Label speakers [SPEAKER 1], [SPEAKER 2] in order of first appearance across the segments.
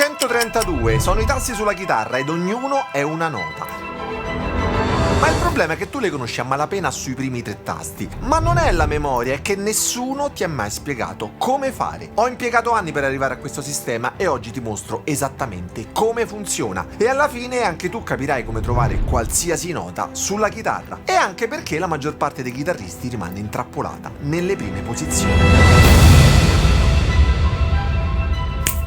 [SPEAKER 1] 132 sono i tasti sulla chitarra ed ognuno è una nota. Ma il problema è che tu le conosci a malapena sui primi 3 tasti. Ma non è la memoria, è che nessuno ti ha mai spiegato come fare. Ho impiegato anni per arrivare a questo sistema e oggi ti mostro esattamente come funziona. E alla fine anche tu capirai come trovare qualsiasi nota sulla chitarra. E anche perché la maggior parte dei chitarristi rimane intrappolata nelle prime posizioni.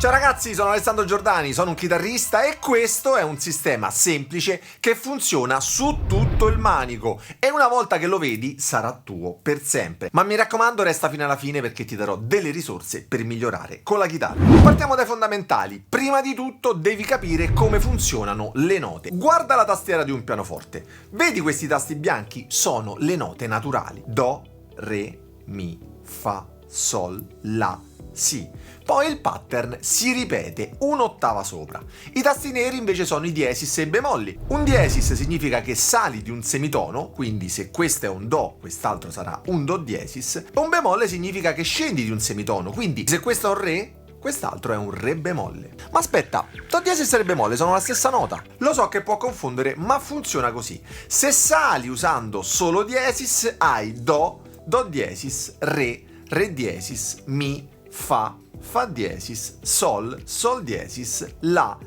[SPEAKER 1] Ciao ragazzi, sono Alessandro Giordani, sono un chitarrista e questo è un sistema semplice che funziona su tutto il manico e una volta che lo vedi sarà tuo per sempre. Ma mi raccomando, resta fino alla fine perché ti darò delle risorse per migliorare con la chitarra. Partiamo dai fondamentali. Prima di tutto devi capire come funzionano le note. Guarda la tastiera di un pianoforte. Vedi questi tasti bianchi? Sono le note naturali. Do, re, mi, fa, sol, la, si. Poi il pattern si ripete un'ottava sopra. I tasti neri invece sono i diesis e i bemolli. Un diesis significa che sali di un semitono, quindi se questo è un do, quest'altro sarà un do diesis. Un bemolle significa che scendi di un semitono, quindi se questo è un re, quest'altro è un re bemolle. Ma aspetta, do diesis e re bemolle sono la stessa nota? Lo so che può confondere, ma funziona così. Se sali usando solo diesis, hai do, do diesis, re, re diesis, mi, fa diesis, sol, sol diesis, la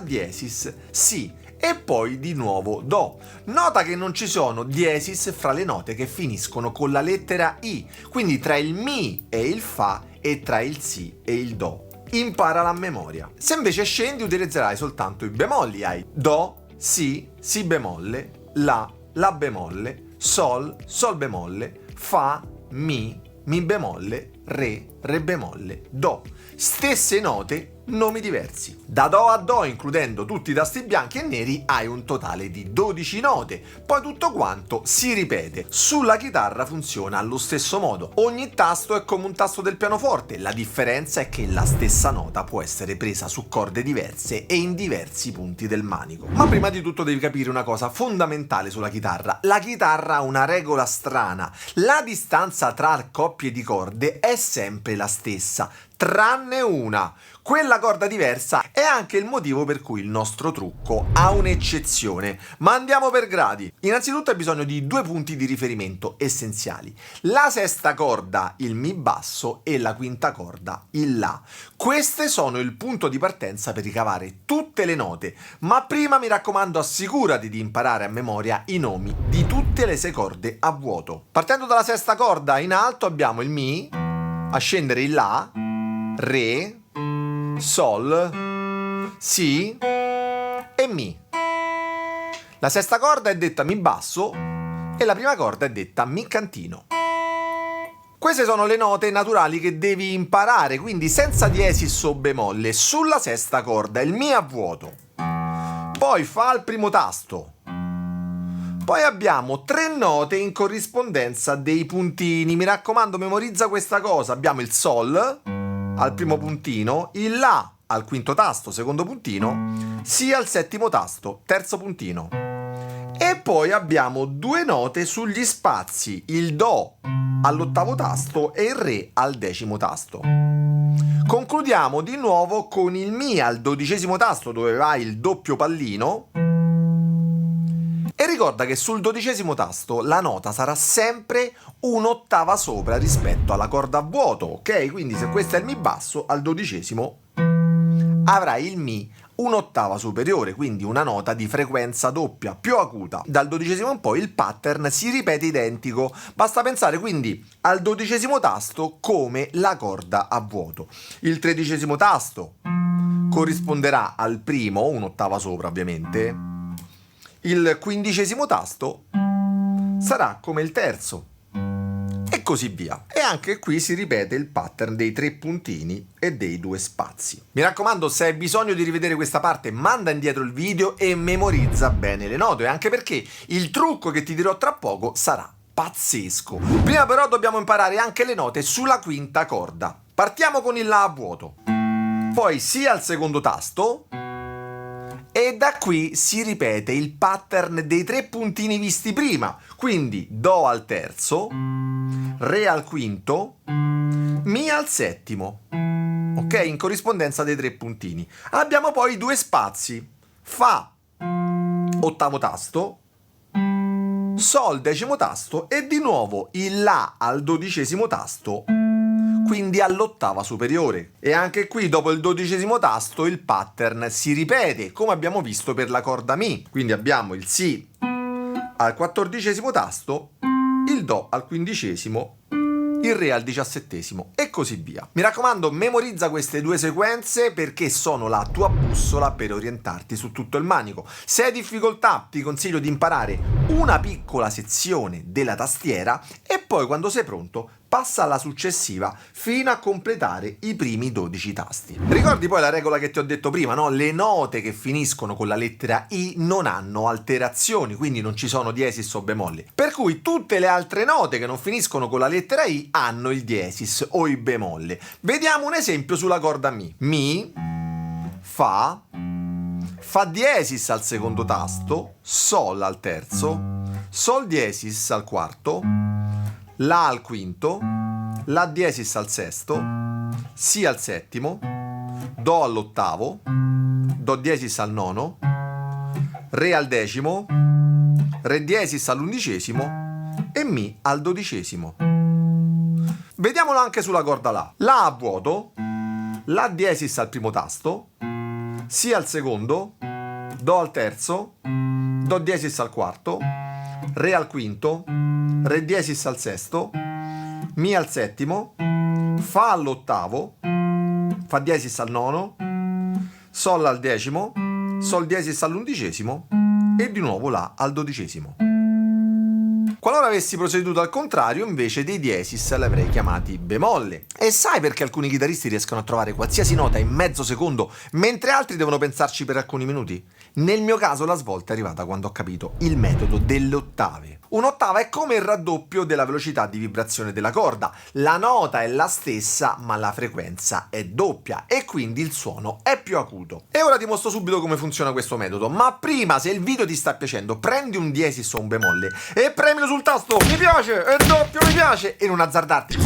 [SPEAKER 1] diesis, si e poi di nuovo do. Nota che non ci sono diesis fra le note che finiscono con la lettera I, quindi tra il mi e il fa e tra il si e il do. Imparala a memoria. Se invece scendi utilizzerai soltanto i bemolli, hai do, si, si bemolle, la bemolle, sol, sol bemolle, fa, mi bemolle, re bemolle, do. Stesse note, nomi diversi. Da do a do, includendo tutti i tasti bianchi e neri, hai un totale di 12 note. Poi tutto quanto si ripete. Sulla chitarra funziona allo stesso modo. Ogni tasto è come un tasto del pianoforte. La differenza è che la stessa nota può essere presa su corde diverse e in diversi punti del manico. Ma prima di tutto devi capire una cosa fondamentale sulla chitarra. La chitarra ha una regola strana. La distanza tra coppie di corde è sempre la stessa, tranne una. Quella corda diversa è anche il motivo per cui il nostro trucco ha un'eccezione. Ma andiamo per gradi. Innanzitutto hai bisogno di 2 punti di riferimento essenziali. La sesta corda, il mi basso, e la quinta corda, il la. Queste sono il punto di partenza per ricavare tutte le note, ma prima mi raccomando assicurati di imparare a memoria i nomi di tutte le 6 corde a vuoto. Partendo dalla sesta corda in alto abbiamo il mi, a scendere il la, re, sol, si e mi. La sesta corda è detta mi basso e la prima corda è detta mi cantino. Queste sono le note naturali che devi imparare, quindi senza diesis o bemolle. Sulla sesta corda il mi a vuoto, poi fa al primo tasto, poi abbiamo 3 note in corrispondenza dei puntini. Mi raccomando, memorizza questa cosa. Abbiamo il sol al primo puntino, il la al quinto tasto, secondo puntino, si al settimo tasto, terzo puntino. E poi abbiamo 2 note sugli spazi, il do all'8º tasto e il re al 10º tasto. Concludiamo di nuovo con il mi al 12º tasto, dove va il doppio pallino. E ricorda che sul 12º tasto la nota sarà sempre un'ottava sopra rispetto alla corda a vuoto, ok? Quindi se questo è il mi basso, al 12º avrai il mi un'ottava superiore, quindi una nota di frequenza doppia, più acuta. Dal 12º in poi il pattern si ripete identico, basta pensare quindi al 12º tasto come la corda a vuoto. Il 13º tasto corrisponderà al primo, un'ottava sopra ovviamente. Il 15º tasto sarà come il terzo e così via. E anche qui si ripete il pattern dei 3 puntini e dei 2 spazi. Mi raccomando, se hai bisogno di rivedere questa parte, manda indietro il video e memorizza bene le note, anche perché il trucco che ti dirò tra poco sarà pazzesco. Prima però dobbiamo imparare anche le note sulla quinta corda. Partiamo con il la a vuoto, poi si al secondo tasto. E da qui si ripete il pattern dei 3 puntini visti prima, quindi do al terzo, re al quinto, mi al settimo. ok? In corrispondenza dei 3 puntini. Abbiamo poi i 2 spazi, Fa ottavo tasto, Sol decimo tasto e di nuovo il La al 12° tasto, quindi all'ottava superiore. E anche qui dopo il 12° tasto il pattern si ripete, come abbiamo visto per la corda Mi. Quindi abbiamo il Si al 14° tasto, il Do al 15°, il Re al 17° e così via. Mi raccomando, memorizza queste 2 sequenze perché sono la tua bussola per orientarti su tutto il manico. Se hai difficoltà ti consiglio di imparare una piccola sezione della tastiera e poi quando sei pronto passa alla successiva fino a completare i primi 12 tasti. Ricordi poi la regola che ti ho detto prima, no? Le note che finiscono con la lettera I non hanno alterazioni, quindi non ci sono diesis o bemolli. Per cui tutte le altre note che non finiscono con la lettera I hanno il diesis o il bemolle. Vediamo un esempio sulla corda Mi, Fa diesis al secondo tasto, Sol al terzo, Sol diesis al quarto, La al quinto, La diesis al sesto, Si al settimo, Do all'ottavo, Do diesis al nono, Re al decimo, Re diesis all'11° e Mi al 12°. Vediamolo anche sulla corda La. La a vuoto, La diesis al primo tasto, Si al secondo, Do al terzo, Do diesis al quarto, Re al quinto, Re diesis al sesto, Mi al settimo, Fa all'ottavo, Fa diesis al nono, Sol al decimo, Sol diesis all'11° e di nuovo La al 12°. Qualora avessi proceduto al contrario, invece dei diesis li avrei chiamati bemolle. E sai perché alcuni chitarristi riescono a trovare qualsiasi nota in mezzo secondo, mentre altri devono pensarci per alcuni minuti? Nel mio caso la svolta è arrivata quando ho capito il metodo delle ottave. Un'ottava è come il raddoppio della velocità di vibrazione della corda. La nota è la stessa, ma la frequenza è doppia e quindi il suono è più acuto. E ora ti mostro subito come funziona questo metodo, ma prima, se il video ti sta piacendo, prendi un diesis o un bemolle e premilo sul tasto mi piace e doppio mi piace e non azzardarti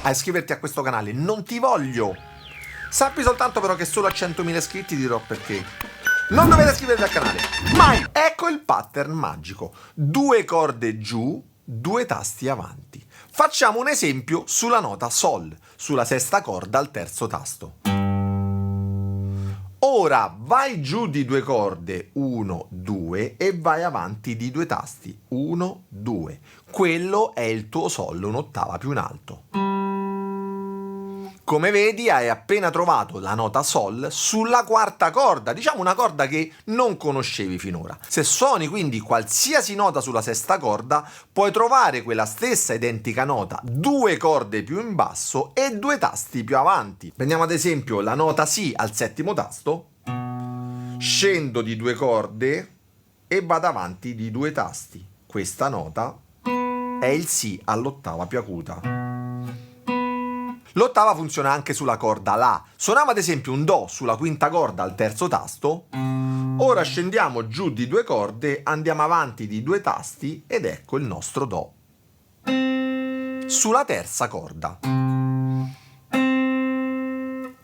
[SPEAKER 1] a iscriverti a questo canale, non ti voglio. Sappi soltanto però che solo a 100.000 iscritti dirò perché. Non dovete iscrivervi al canale, mai! Ecco il pattern magico. 2 corde giù, 2 tasti avanti. Facciamo un esempio sulla nota Sol, sulla sesta corda al terzo tasto. Ora vai giù di 2 corde, 1, 2, e vai avanti di 2 tasti, 1, 2. Quello è il tuo Sol, un'ottava più in alto. Come vedi hai appena trovato la nota Sol sulla quarta corda, diciamo una corda che non conoscevi finora. Se suoni quindi qualsiasi nota sulla sesta corda, puoi trovare quella stessa identica nota 2 corde più in basso e 2 tasti più avanti. Prendiamo ad esempio la nota Si al settimo tasto, scendo di 2 corde e vado avanti di 2 tasti. Questa nota è il Si all'ottava più acuta. L'ottava funziona anche sulla corda La. Suoniamo ad esempio un Do sulla quinta corda al terzo tasto. Ora scendiamo giù di 2 corde, andiamo avanti di 2 tasti ed ecco il nostro Do. Sulla terza corda.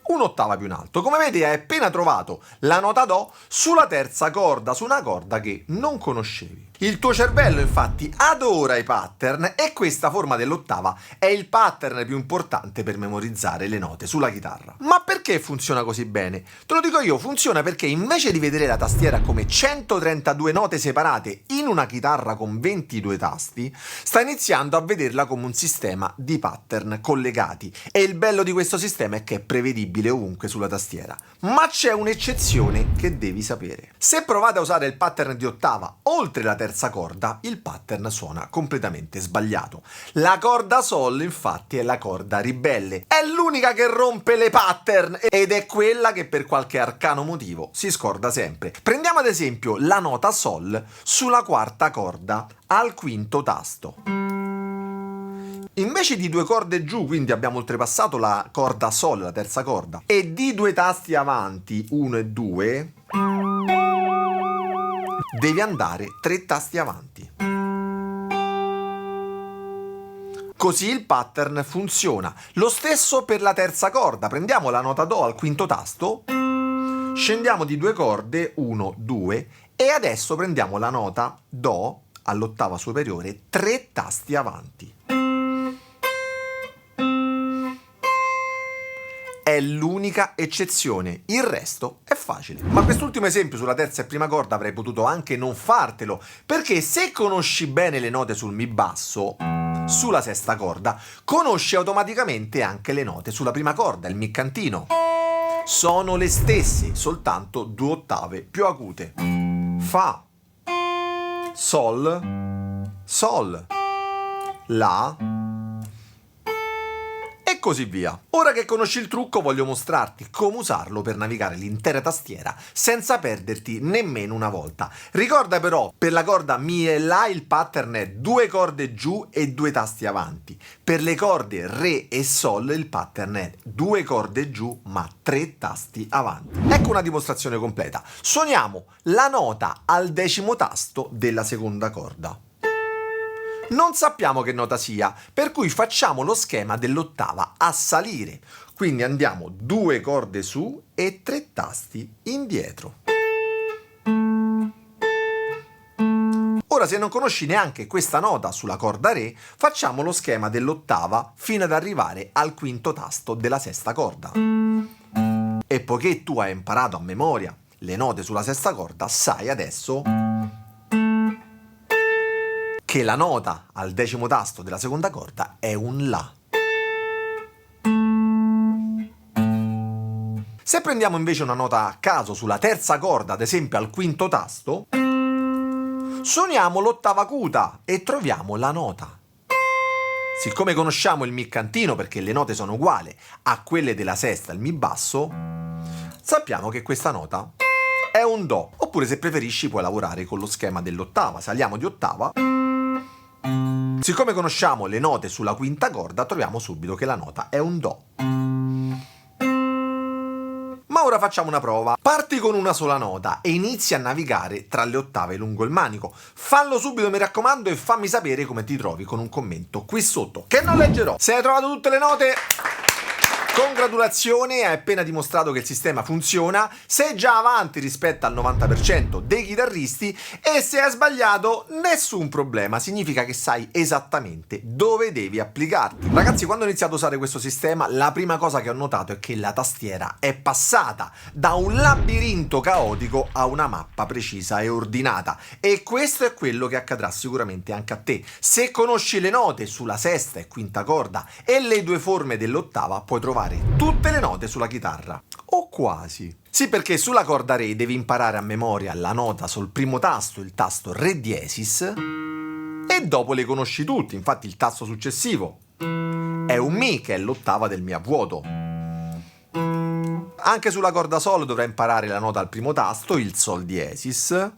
[SPEAKER 1] Un'ottava più in alto. Come vedi hai appena trovato la nota Do sulla terza corda, su una corda che non conoscevi. Il tuo cervello infatti adora i pattern e questa forma dell'ottava è il pattern più importante per memorizzare le note sulla chitarra. Ma perché funziona così bene? Te lo dico io, funziona perché invece di vedere la tastiera come 132 note separate in una chitarra con 22 tasti, sta iniziando a vederla come un sistema di pattern collegati. E il bello di questo sistema è che è prevedibile ovunque sulla tastiera. Ma c'è un'eccezione che devi sapere. Se provate a usare il pattern di ottava oltre la terza corda, il pattern suona completamente sbagliato. La corda Sol infatti è la corda ribelle, è l'unica che rompe le pattern ed è quella che per qualche arcano motivo si scorda sempre. Prendiamo ad esempio la nota Sol sulla quarta corda al quinto tasto. Invece di 2 corde giù, quindi abbiamo oltrepassato la corda Sol, la terza corda, e di 2 tasti avanti, 1 e 2, devi andare 3 tasti avanti. Così il pattern funziona. Lo stesso per la terza corda. Prendiamo la nota Do al quinto tasto, scendiamo di 2 corde, 1, 2, e adesso prendiamo la nota Do all'ottava superiore, 3 tasti avanti. È l'unica eccezione, il resto è facile. Ma quest'ultimo esempio sulla terza e prima corda avrei potuto anche non fartelo, perché se conosci bene le note sul Mi basso, sulla sesta corda, conosci automaticamente anche le note sulla prima corda, il Mi cantino. Sono le stesse, soltanto 2 ottave più acute. Fa, Sol, Sol, La, e così via. Ora che conosci il trucco voglio mostrarti come usarlo per navigare l'intera tastiera senza perderti nemmeno una volta. Ricorda però, per la corda Mi e La il pattern è 2 corde giù e 2 tasti avanti. Per le corde Re e Sol il pattern è 2 corde giù ma 3 tasti avanti. Ecco una dimostrazione completa. Suoniamo la nota al 10° tasto della seconda corda. Non sappiamo che nota sia, per cui facciamo lo schema dell'ottava a salire. Quindi andiamo 2 corde su e 3 tasti indietro. Ora, se non conosci neanche questa nota sulla corda Re, facciamo lo schema dell'ottava fino ad arrivare al quinto tasto della sesta corda. E poiché tu hai imparato a memoria le note sulla sesta corda, sai adesso che la nota al 10° tasto della seconda corda è un La. Se prendiamo invece una nota a caso sulla terza corda, ad esempio al quinto tasto, suoniamo l'ottava acuta e troviamo la nota. Siccome conosciamo il Mi cantino perché le note sono uguali a quelle della sesta, il Mi basso, sappiamo che questa nota è un Do. Oppure, se preferisci, puoi lavorare con lo schema dell'ottava. Saliamo di ottava. Siccome conosciamo le note sulla quinta corda, troviamo subito che la nota è un Do. Ma ora facciamo una prova. Parti con una sola nota e inizi a navigare tra le ottave lungo il manico. Fallo subito, mi raccomando, e fammi sapere come ti trovi con un commento qui sotto, che non leggerò. Se hai trovato tutte le note, congratulazioni, hai appena dimostrato che il sistema funziona, sei già avanti rispetto al 90% dei chitarristi, e se hai sbagliato nessun problema, significa che sai esattamente dove devi applicarti. Ragazzi, quando ho iniziato a usare questo sistema, la prima cosa che ho notato è che la tastiera è passata da un labirinto caotico a una mappa precisa e ordinata, e questo è quello che accadrà sicuramente anche a te. Se conosci le note sulla sesta e quinta corda e le 2 forme dell'ottava, puoi trovare tutte le note sulla chitarra, o quasi. Sì, perché sulla corda Re devi imparare a memoria la nota sul primo tasto, il tasto Re diesis, e dopo le conosci tutti. Infatti il tasto successivo è un Mi, che è l'ottava del Mi a vuoto. Anche sulla corda Sol dovrai imparare la nota al primo tasto, il Sol diesis.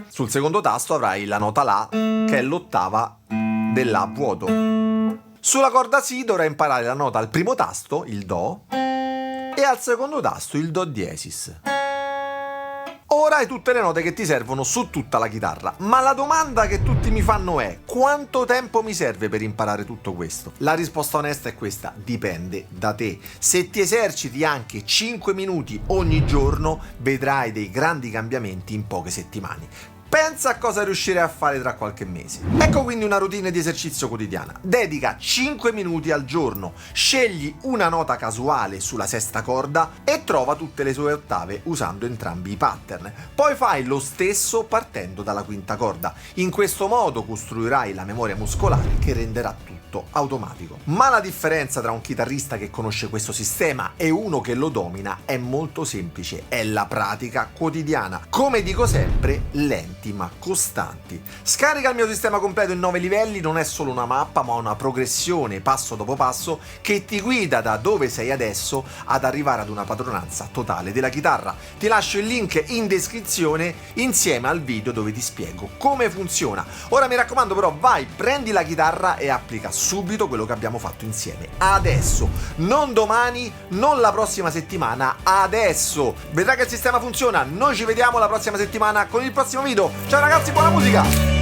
[SPEAKER 1] Sul secondo tasto avrai la nota La, che è l'ottava dell'A a vuoto. Sulla corda Si dovrai imparare la nota al primo tasto, il Do, e al secondo tasto, il Do diesis. Ora hai tutte le note che ti servono su tutta la chitarra, ma la domanda che tutti mi fanno è: quanto tempo mi serve per imparare tutto questo? La risposta onesta è questa: dipende da te. Se ti eserciti anche 5 minuti ogni giorno, vedrai dei grandi cambiamenti in poche settimane. Pensa a cosa riuscirei a fare tra qualche mese. Ecco quindi una routine di esercizio quotidiana. Dedica 5 minuti al giorno, scegli una nota casuale sulla sesta corda e trova tutte le sue ottave usando entrambi i pattern. Poi fai lo stesso partendo dalla quinta corda. In questo modo costruirai la memoria muscolare che renderà tutto automatico. Ma la differenza tra un chitarrista che conosce questo sistema e uno che lo domina è molto semplice: è la pratica quotidiana. Come dico sempre, lenti ma costanti. Scarica il mio sistema completo in 9 livelli, non è solo una mappa ma una progressione passo dopo passo che ti guida da dove sei adesso ad arrivare ad una padronanza totale della chitarra. Ti lascio il link in descrizione insieme al video dove ti spiego come funziona. Ora mi raccomando però, vai, prendi la chitarra e applica subito quello che abbiamo fatto insieme. Adesso, non domani, non la prossima settimana, adesso. Vedrai che il sistema funziona. Noi ci vediamo la prossima settimana con il prossimo video. Ciao ragazzi, buona musica!